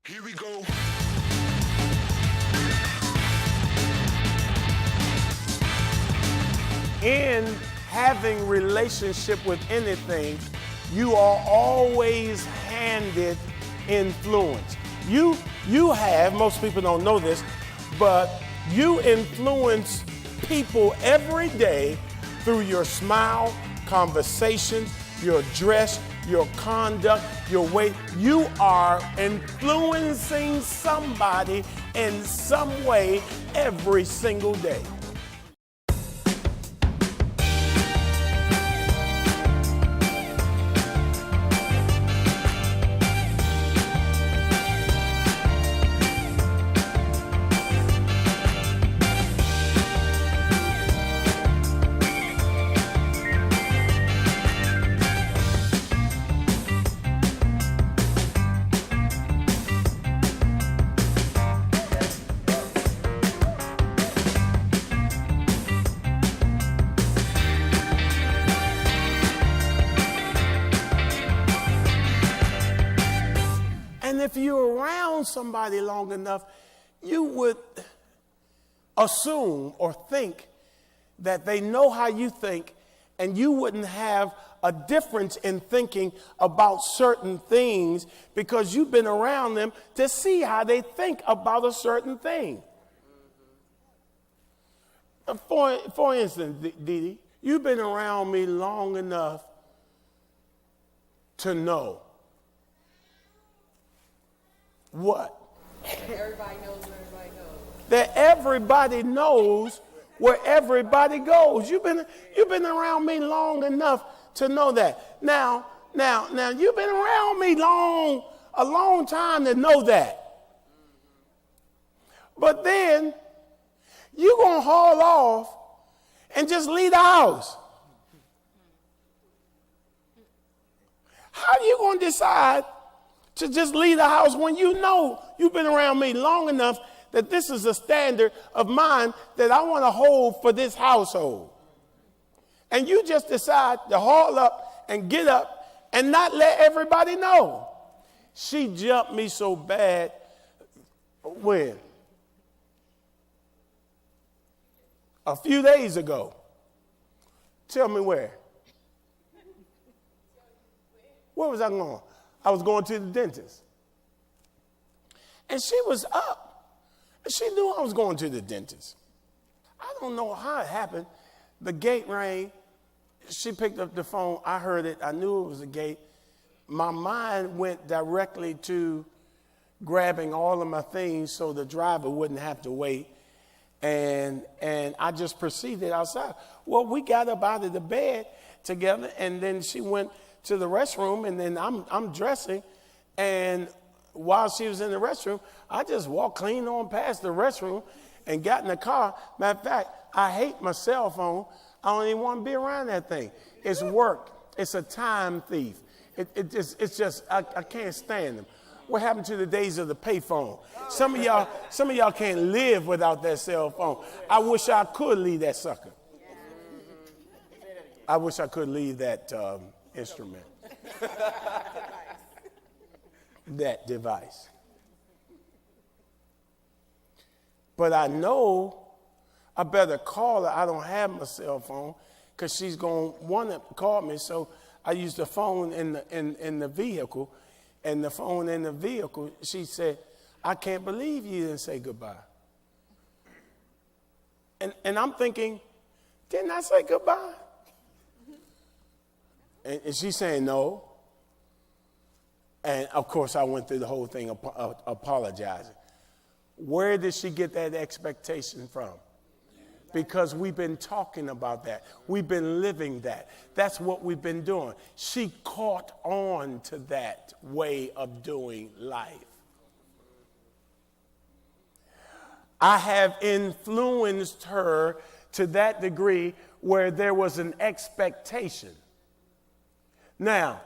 Here we go. In having relationship with anything, you are always handed influence. You have, most people don't know this, but you influence people every day through your smile, conversations, your dress, your conduct, your way. You are influencing somebody in some way every single day. And if you're around somebody long enough, you would assume or think that they know how you think, and you wouldn't have a difference in thinking about certain things because you've been around them to see how they think about a certain thing. For instance, Dee Dee, you've been around me long enough to know what? Everybody knows where everybody goes. That everybody knows where everybody goes. You've been around me long enough to know that. Now, you've been around me a long time to know that. But then you're going to haul off and just leave the house. How are you going to decide to just leave the house when you know you've been around me long enough that this is a standard of mine that I want to hold for this household? And you just decide to haul up and get up and not let everybody know. She jumped me so bad. When? A few days ago. Tell me where. Where was I going? I was going to the dentist. And she was up. She knew I was going to the dentist. I don't know how it happened. The gate rang. She picked up the phone. I heard it. I knew it was a gate. My mind went directly to grabbing all of my things so the driver wouldn't have to wait. And I just proceeded outside. Well, we got up out of the bed together, and then she went to the restroom, and then I'm dressing, and while she was in the restroom, I just walked clean on past the restroom and got in the car. Matter of fact, I hate my cell phone. I don't even want to be around that thing. It's work. It's a time thief. It's just I can't stand them. What happened to the days of the payphone? Some of y'all can't live without that cell phone. I wish I could leave that sucker. I wish I could leave that instrument, that device. But I know I better call her. I don't have my cell phone because she's going to want to call me. So I use the phone in the vehicle, and the phone in the vehicle, she said, "I can't believe you didn't say goodbye." And I'm thinking, didn't I say goodbye? And she's saying no. And, of course, I went through the whole thing apologizing. Where did she get that expectation from? Because we've been talking about that. We've been living that. That's what we've been doing. She caught on to that way of doing life. I have influenced her to that degree where there was an expectation. Now,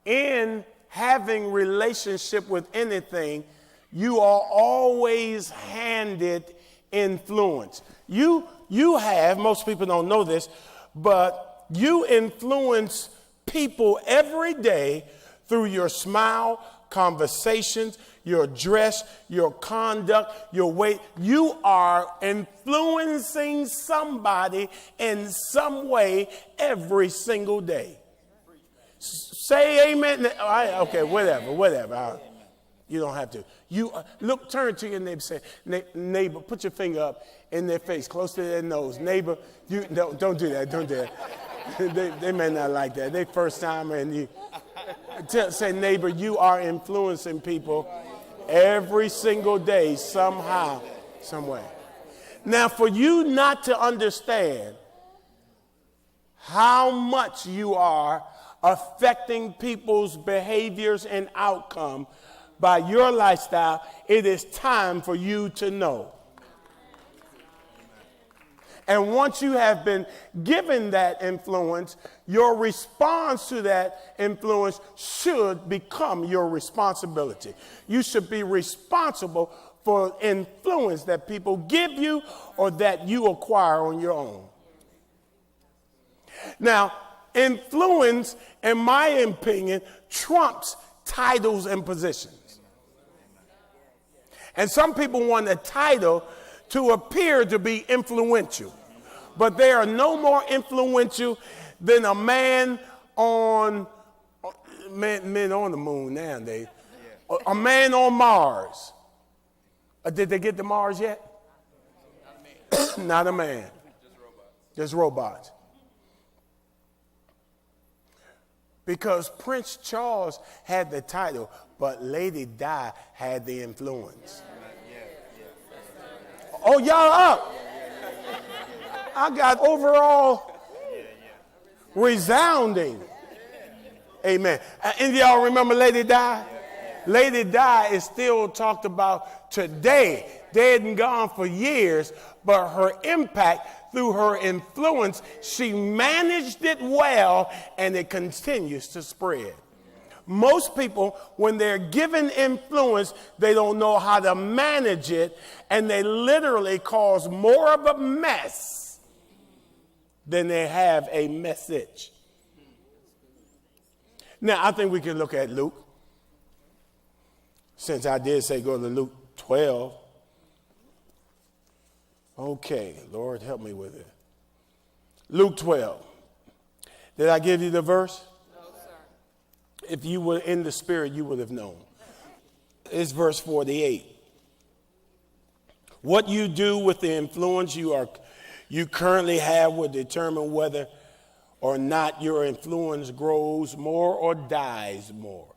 in having relationship with anything, you are always handed influence. You have, most people don't know this, but you influence people every day through your smile, conversations, your dress, your conduct, your weight. You are influencing somebody in some way every single day. Say amen. Okay, whatever. You don't have to. You look, turn to your neighbor, say, neighbor, put your finger up in their face, close to their nose. Neighbor, you don't do that. Don't do that. They may not like that. They first time, and you say, neighbor, you are influencing people every single day, somehow, some way. Now, for you not to understand how much you are affecting people's behaviors and outcome by your lifestyle, it is time for you to know. And once you have been given that influence, your response to that influence should become your responsibility. You should be responsible for influence that people give you or that you acquire on your own. Now, influence, in my opinion, trumps titles and positions. And some people want a title to appear to be influential, but they are no more influential than a man on men on the moon nowadays, a man on Mars. Did they get to Mars yet? Not a man. Just robots. Because Prince Charles had the title, but Lady Di had the influence. Oh, y'all up. I got overall resounding. Amen. Any of y'all remember Lady Di? Lady Di is still talked about today. Dead and gone for years, but her impact through her influence, she managed it well, and it continues to spread. Most people, when they're given influence, they don't know how to manage it, and they literally cause more of a mess than they have a message. Now, I think we can look at Luke. Since I did say go to Luke 12. Okay, Lord, help me with it. Luke 12. Did I give you the verse? No, sir. If you were in the spirit, you would have known. It's verse 48. What you do with the influence you currently have will determine whether or not your influence grows more or dies more.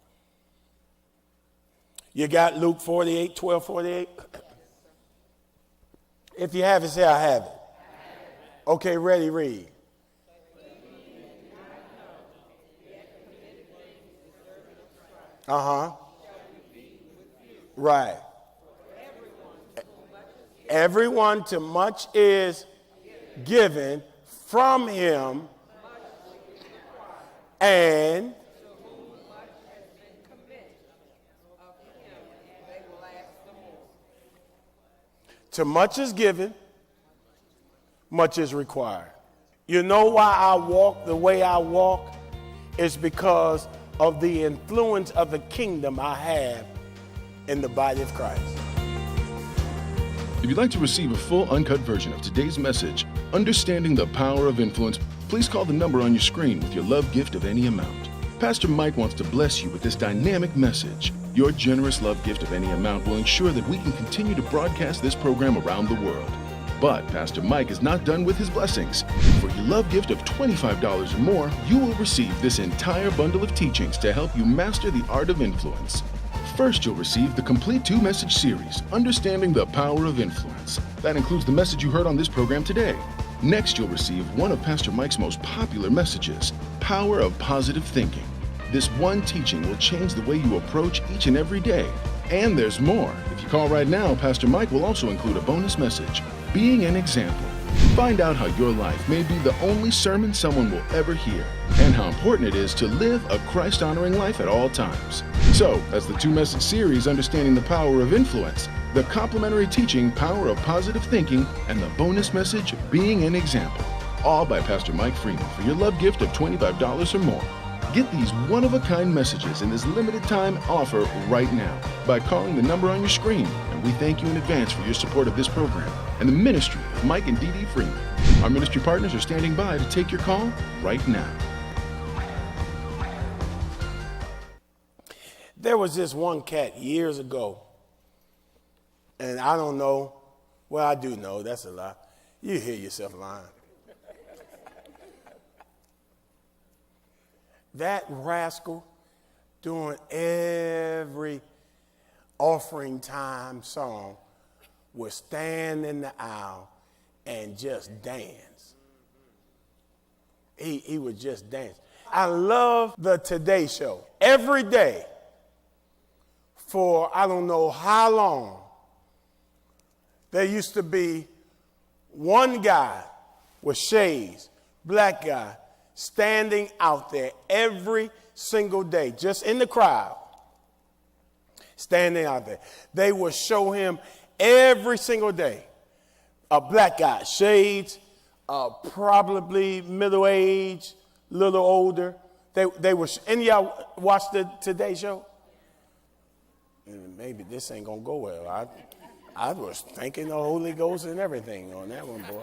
You got Luke 48, 12, 48? If you have it, say, I have it. Okay, ready, read. Right. Everyone to much is given from him, and to much is given, much is required. You know why I walk the way I walk? It's because of the influence of the kingdom I have in the body of Christ. If you'd like to receive a full uncut version of today's message, Understanding the Power of Influence, please call the number on your screen with your love gift of any amount. Pastor Mike wants to bless you with this dynamic message. Your generous love gift of any amount will ensure that we can continue to broadcast this program around the world. But Pastor Mike is not done with his blessings. For your love gift of $25 or more, you will receive this entire bundle of teachings to help you master the art of influence. First, you'll receive the complete 2-message series, Understanding the Power of Influence. That includes the message you heard on this program today. Next, you'll receive one of Pastor Mike's most popular messages, Power of Positive Thinking. This one teaching will change the way you approach each and every day. And there's more. If you call right now, Pastor Mike will also include a bonus message, Being an Example. Find out how your life may be the only sermon someone will ever hear, and how important it is to live a Christ-honoring life at all times. So, as the 2-message series, Understanding the Power of Influence, the complimentary teaching, Power of Positive Thinking, and the bonus message, Being an Example, all by Pastor Mike Freeman, for your love gift of $25 or more. Get these one-of-a-kind messages in this limited time offer right now by calling the number on your screen, and we thank you in advance for your support of this program and the ministry of Mike and Dee Dee Freeman. Our ministry partners are standing by to take your call right now. There was this one cat years ago, and I don't know, well, I do know, that's a lie. You hear yourself lying. That rascal during every offering time song would stand in the aisle and just dance. He would just dance. I love the Today Show. Every day for I don't know how long, there used to be one guy with shades, black guy, standing out there every single day, just in the crowd, standing out there. They would show him every single day. A black guy, shades, probably middle-aged, little older. They were. Any of y'all watch the Today Show? Maybe this ain't gonna go well. I was thanking the Holy Ghost and everything on that one, boy.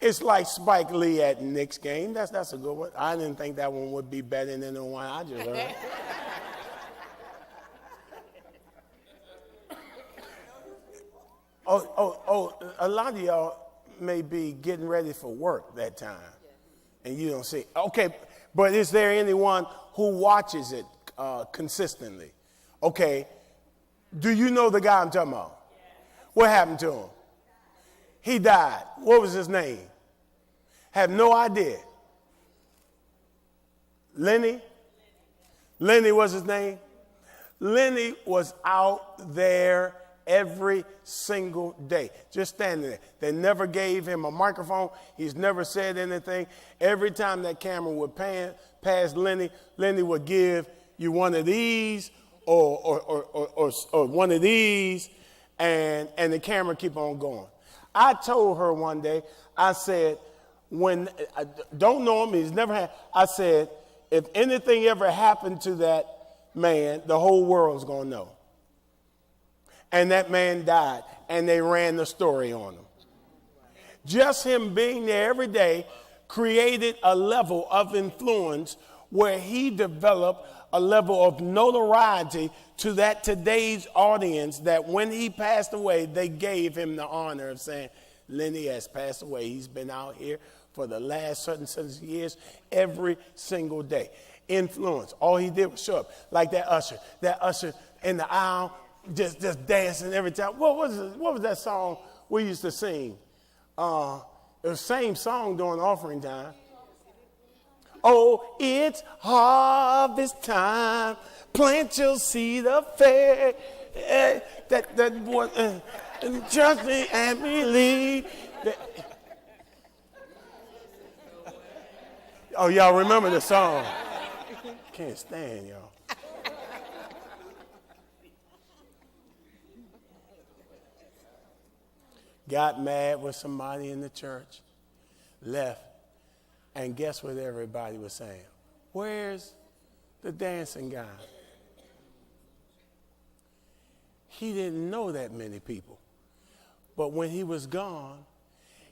It's like Spike Lee at Knicks game. That's a good one. I didn't think that one would be better than the one I just heard. A lot of y'all may be getting ready for work that time, and you don't see. Okay, but is there anyone who watches it consistently? Okay, do you know the guy I'm talking about? What happened to him? He died. What was his name? Have no idea. Lenny? Lenny was his name? Lenny was out there every single day, just standing there. They never gave him a microphone. He's never said anything. Every time that camera would pan past Lenny, Lenny would give you one of these or one of these, and the camera keep on going. I told her one day, I said, when I don't know him, he's never had, I said, if anything ever happened to that man, the whole world's going to know. And that man died, and they ran the story on him. Just him being there every day created a level of influence where he developed a level of notoriety to that today's audience that when he passed away, they gave him the honor of saying, Lenny has passed away. He's been out here for the last certain years every single day. Influence. All he did was show up like that usher in the aisle, just dancing every time. What was that song we used to sing? It was the same song during offering time. Oh, it's harvest time. Plant your seed of faith. That boy, trust me and believe. Oh, y'all remember the song? Can't stand y'all. Got mad with somebody in the church, left, and guess what everybody was saying? Where's the dancing guy? He didn't know that many people. But when he was gone,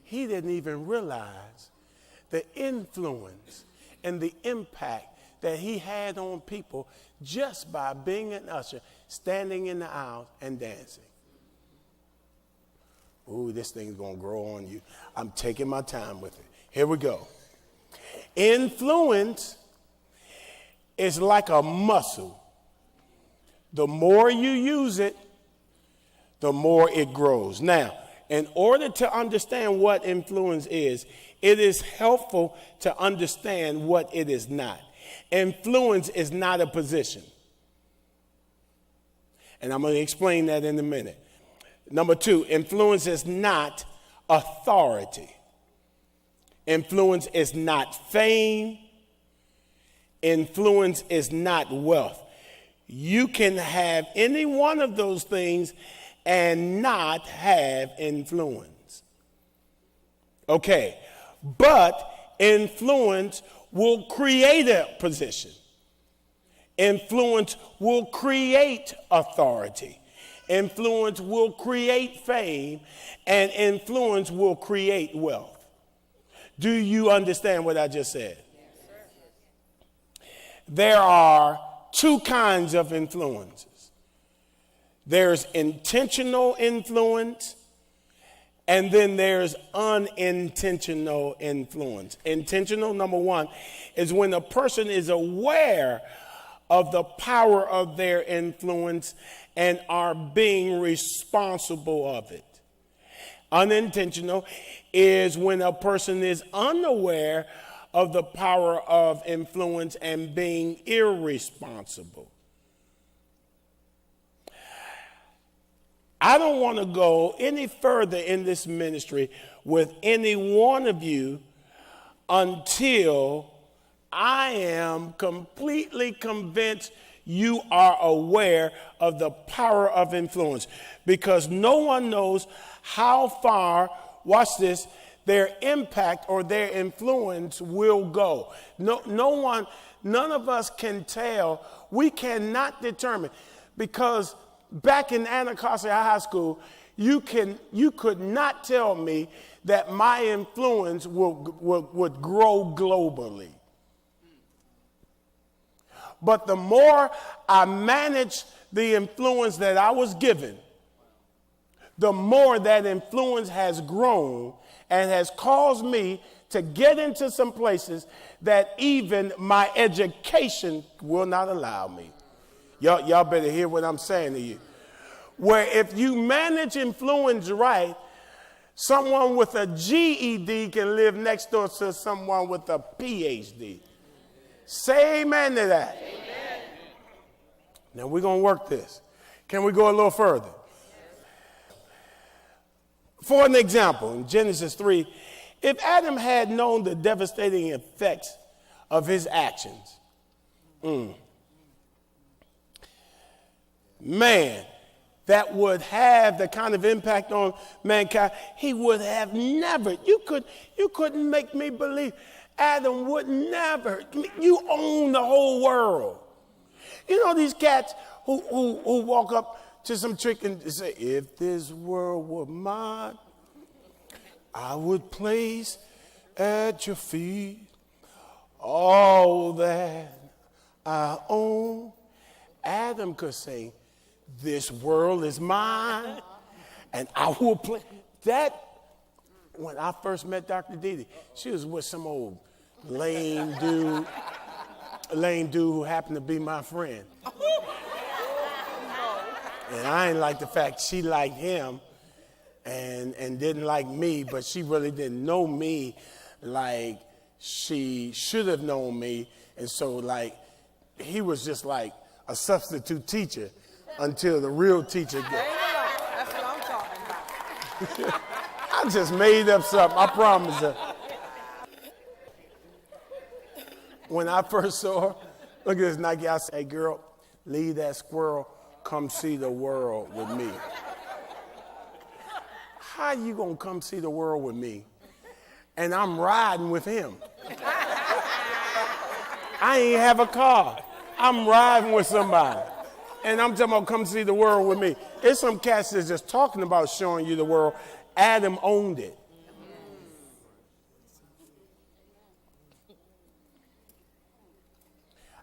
he didn't even realize the influence and the impact that he had on people just by being an usher, standing in the aisle and dancing. Ooh, this thing's going to grow on you. I'm taking my time with it. Here we go. Influence is like a muscle. The more you use it, the more it grows. Now, in order to understand what influence is, it is helpful to understand what it is not. Influence is not a position. And I'm going to explain that in a minute. Number two, influence is not authority. Influence is not fame. Influence is not wealth. You can have any one of those things and not have influence. Okay, But influence will create a position. Influence will create authority. Influence will create fame, and influence will create wealth. Do you understand what I just said? There are two kinds of influences. There's intentional influence, and then there's unintentional influence. Intentional, number one, is when a person is aware of the power of their influence and are being responsible of it. Unintentional is when a person is unaware of the power of influence and being irresponsible. I don't want to go any further in this ministry with any one of you until I am completely convinced you are aware of the power of influence, because no one knows how far, watch this, their impact or their influence will go. None of us can tell. We cannot determine, because back in Anacostia High School, you could not tell me that my influence would grow globally. But the more I managed the influence that I was given, the more that influence has grown and has caused me to get into some places that even my education will not allow me. Y'all better hear what I'm saying to you. Where if you manage influence right, someone with a GED can live next door to someone with a PhD. Say amen to that. Amen. Now we're going to work this. Can we go a little further? For an example, in Genesis 3, if Adam had known the devastating effects of his actions, man, that would have the kind of impact on mankind, he would have never, you couldn't make me believe Adam would never, you own the whole world. You know these cats who walk up to some chick and say, if this world were mine, I would place at your feet all that I own. Adam could say, this world is mine, and I will play. That, when I first met Dr. Didi, she was with some old lame dude who happened to be my friend. And I ain't like the fact she liked him and didn't like me, but she really didn't know me like she should have known me. And so, like, he was just like a substitute teacher until the real teacher got. That's what I'm talking about. I just made up something, I promise you. When I first saw her, look at this Nike, I said, hey girl, leave that squirrel, come see the world with me. How you gonna come see the world with me? And I'm riding with him. I ain't have a car. I'm riding with somebody. And I'm talking about come see the world with me. It's some cats that's just talking about showing you the world. Adam owned it.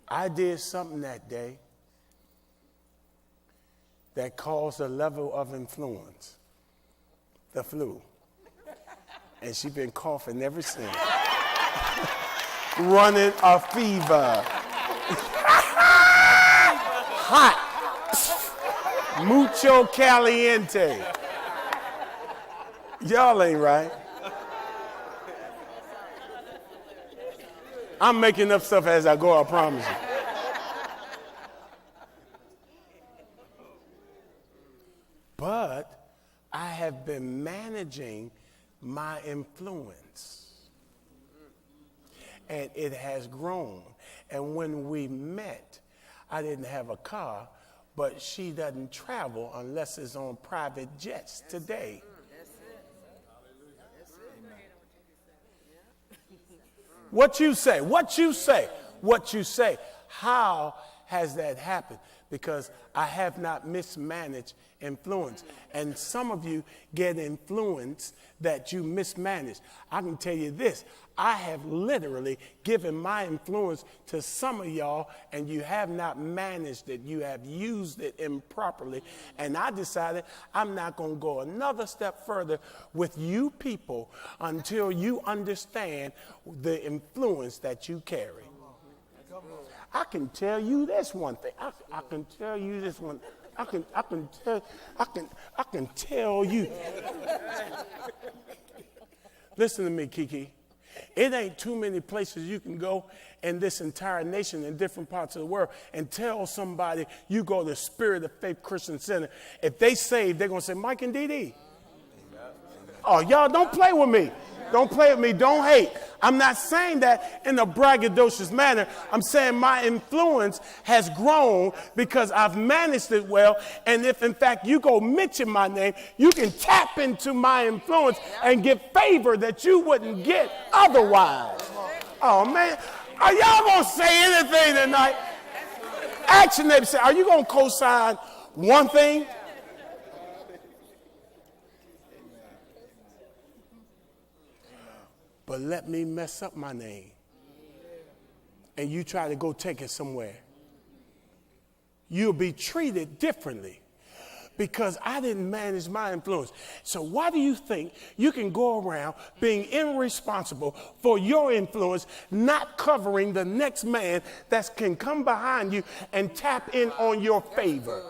I did something that day that caused a level of influence, the flu. And she's been coughing ever since. Running a fever. Hot. Mucho caliente. Y'all ain't right. I'm making up stuff as I go, I promise you. But I have been managing my influence. And it has grown. And when we met, I didn't have a car, but she doesn't travel unless it's on private jets today. What you say, what you say, what you say. How has that happened? Because I have not mismanaged influence. And some of you get influence that you mismanage. I can tell you this. I have literally given my influence to some of y'all, and you have not managed it. You have used it improperly. And I decided I'm not going to go another step further with you people until you understand the influence that you carry. I can tell you this one thing. I can tell you this one. I can tell you. Listen to me, Kiki. It ain't too many places you can go in this entire nation in different parts of the world and tell somebody you go to Spirit of Faith Christian Center. If they saved, they're going to say, Mike and Dee. Oh, y'all don't play with me. Don't play with me. Don't hate. I'm not saying that in a braggadocious manner. I'm saying my influence has grown because I've managed it well. And if, in fact, you go mention my name, you can tap into my influence and get favor that you wouldn't get otherwise. Oh, man. Are y'all going to say anything tonight? Ask your neighbor, say, are you going to co-sign one thing? But let me mess up my name. And you try to go take it somewhere. You'll be treated differently because I didn't manage my influence. So why do you think you can go around being irresponsible for your influence, not covering the next man that can come behind you and tap in on your favor?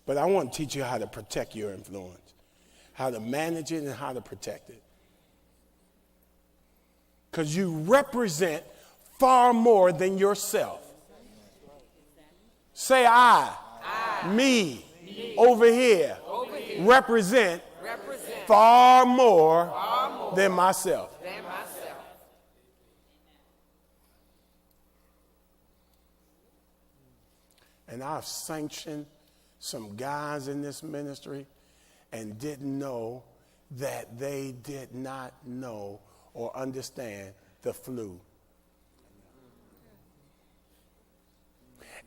But I want to teach you how to protect your influence, how to manage it and how to protect it. Because you represent far more than yourself. Say I. Me. Over here. Represent far more than myself. And I've sanctioned some guys in this ministry and didn't know that they did not know or understand the flu.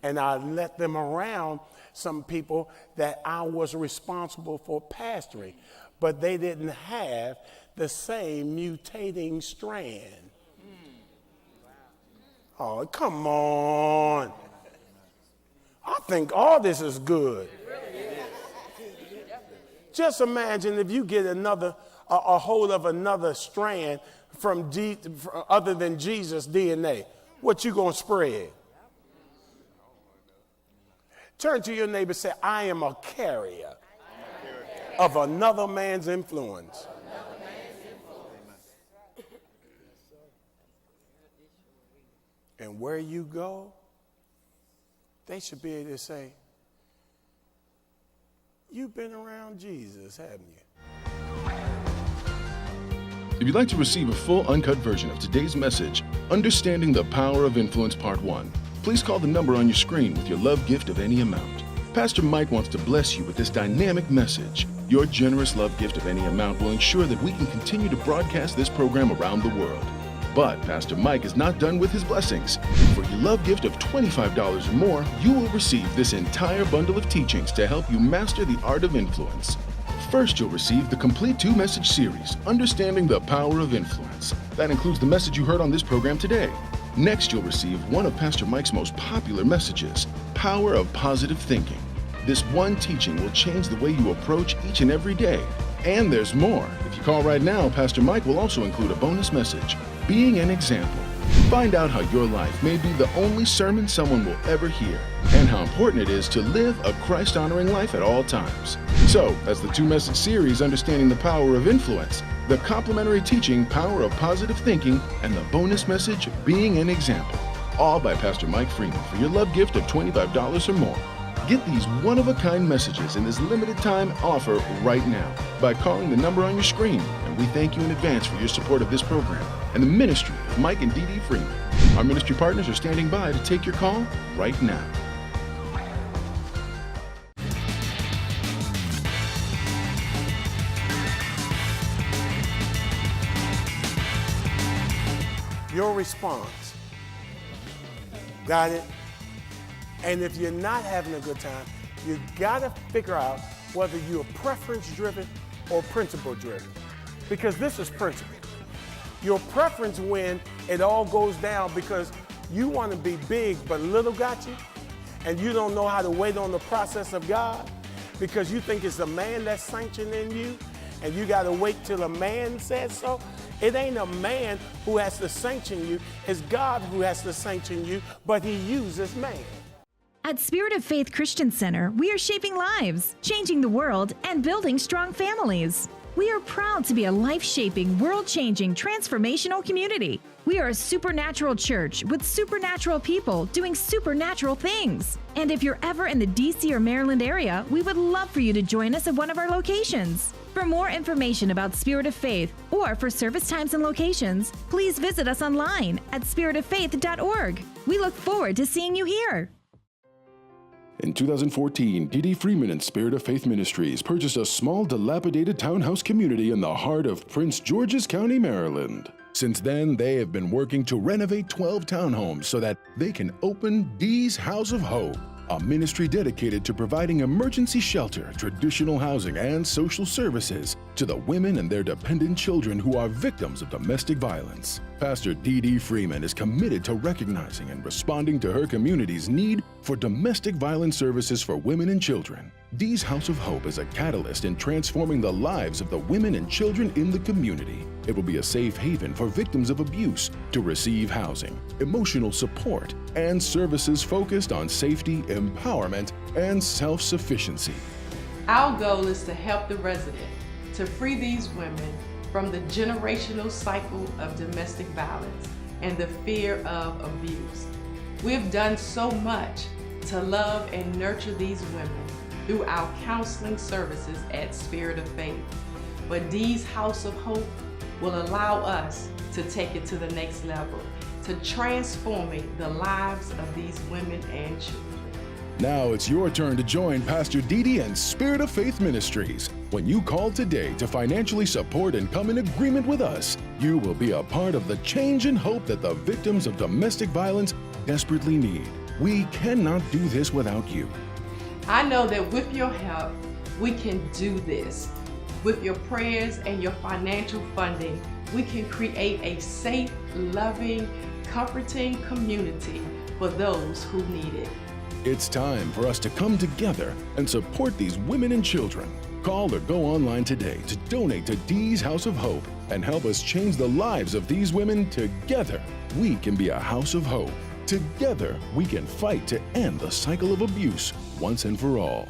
And I let them around some people that I was responsible for pastoring, but they didn't have the same mutating strand. Oh, come on. I think all this is good. Just imagine if you get a hold of another strand from other than Jesus' DNA. What you gonna spread? Turn to your neighbor and say, I am a carrier of another man's influence. And where you go, they should be able to say, you've been around Jesus, haven't you? If you'd like to receive a full uncut version of today's message, Understanding the Power of Influence Part 1, please call the number on your screen with your love gift of any amount. Pastor Mike wants to bless you with this dynamic message. Your generous love gift of any amount will ensure that we can continue to broadcast this program around the world. But Pastor Mike is not done with his blessings. For your love gift of $25 or more, you will receive this entire bundle of teachings to help you master the art of influence. First, you'll receive the complete 2-message series, Understanding the Power of Influence. That includes the message you heard on this program today. Next, you'll receive one of Pastor Mike's most popular messages, Power of Positive Thinking. This one teaching will change the way you approach each and every day. And there's more. If you call right now, Pastor Mike will also include a bonus message, Being an Example. Find out how your life may be the only sermon someone will ever hear, and how important it is to live a Christ-honoring life at all times. So, as the 2-message series, Understanding the Power of Influence, the complimentary teaching, Power of Positive Thinking, and the bonus message, Being an Example, all by Pastor Mike Freeman for your love gift of $25 or more. Get these one-of-a-kind messages in this limited time offer right now by calling the number on your screen, and we thank you in advance for your support of this program and the ministry of Mike and Dee Freeman. Our ministry partners are standing by to take your call right now. your response. Got it? And if you're not having a good time, you gotta figure out whether you're preference-driven or principle-driven. Because this is principle. Your preference when it all goes down because you want to be big but little got you, and you don't know how to wait on the process of God because you think it's a man that's sanctioning you, and you got to wait till a man says so. It ain't a man who has to sanction you, it's God who has to sanction you, but he uses man. At Spirit of Faith Christian Center, we are shaping lives, changing the world, and building strong families. We are proud to be a life-shaping, world-changing, transformational community. We are a supernatural church with supernatural people doing supernatural things. And if you're ever in the DC or Maryland area, we would love for you to join us at one of our locations. For more information about Spirit of Faith or for service times and locations, please visit us online at spiritoffaith.org. We look forward to seeing you here. In 2014, D.D. Freeman and Spirit of Faith Ministries purchased a small, dilapidated townhouse community in the heart of Prince George's County, Maryland. Since then, they have been working to renovate 12 townhomes so that they can open D's House of Hope, a ministry dedicated to providing emergency shelter, traditional housing, and social services to the women and their dependent children who are victims of domestic violence. Pastor D.D. Freeman is committed to recognizing and responding to her community's need for domestic violence services for women and children. Dee's House of Hope is a catalyst in transforming the lives of the women and children in the community. It will be a safe haven for victims of abuse to receive housing, emotional support, and services focused on safety, empowerment, and self-sufficiency. Our goal is to help the resident to free these women from the generational cycle of domestic violence and the fear of abuse. We've done so much to love and nurture these women through our counseling services at Spirit of Faith. But Dee's House of Hope will allow us to take it to the next level, to transforming the lives of these women and children. Now it's your turn to join Pastor D.D. and Spirit of Faith Ministries. When you call today to financially support and come in agreement with us, you will be a part of the change and hope that the victims of domestic violence desperately need. We cannot do this without you. I know that with your help, we can do this. With your prayers and your financial funding, we can create a safe, loving, comforting community for those who need it. It's time for us to come together and support these women and children. Call or go online today to donate to Dee's House of Hope and help us change the lives of these women. Together, we can be a house of hope. Together, we can fight to end the cycle of abuse once and for all.